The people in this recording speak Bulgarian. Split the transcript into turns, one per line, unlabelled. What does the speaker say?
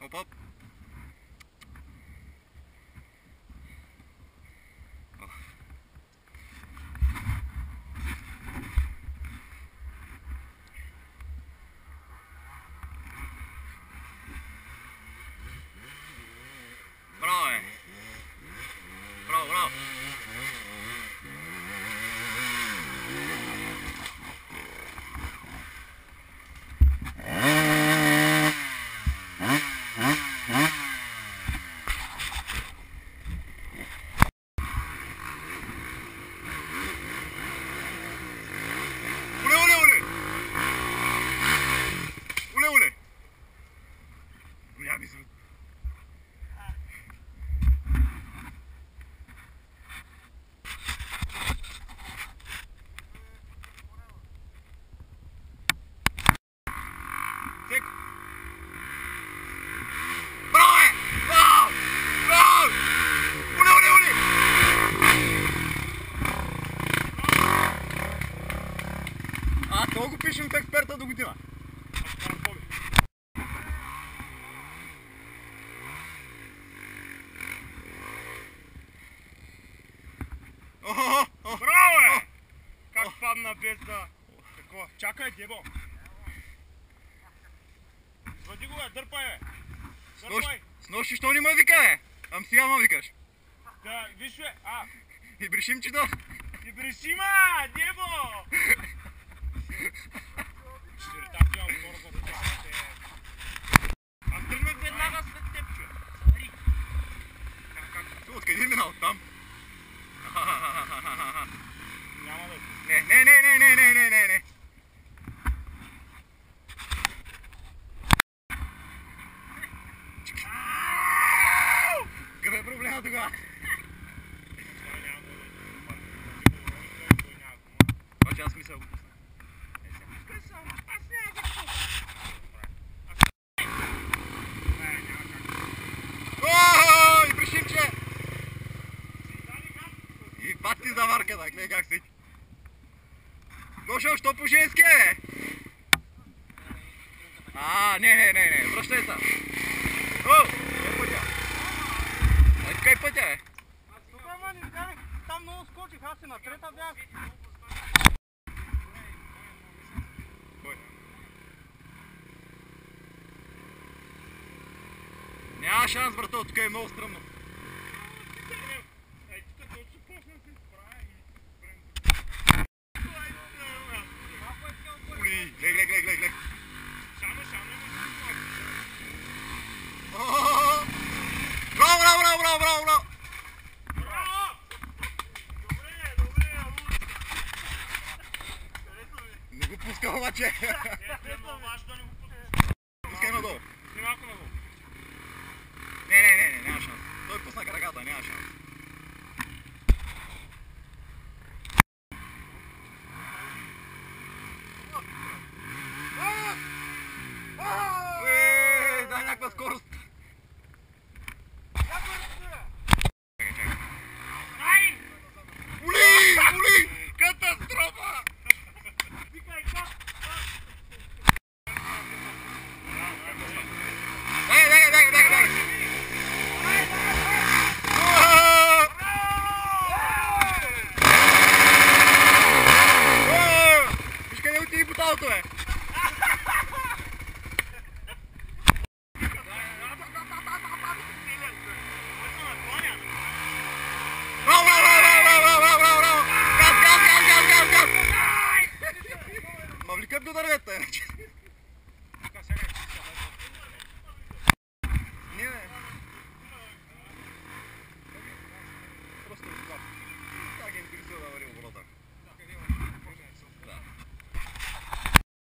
Оп, оп. Браво, е! Браво, браво! Колко пишем в експерта до година?
Браво, е! Как падна без да... Какво? Чакай, дебо! Извади го, дърпай, бе! Дърпай!
Снощи що не ме вика, бе? Ам сега ме викаш.
Да, виж, бе!
И брешим, че да...
И брешима, дебо! Четвъртак имам второ за дете. Аз тръгнах веднага след теб, чуя. Завари!
Откъде мина оттам?
Няма да...
Не. Какъв е проблема тогава? Обаче аз мисля го пусна. И пришимче! И пак ти заварка, да, гледай как си. Гошо, що по женски е? Не, връщай се. О, кой пътя? Кой пътя е?
Тук ама ни вкарах, там много скочих, аз и на трета бях.
Кой? Няма шанс, брато, тук е много стръмно. Гледай. Браво! Не го пускам обаче. Пускай надолу. Не, няма шанс. Той пусна краката, няма шанс. Дай някаква скорост.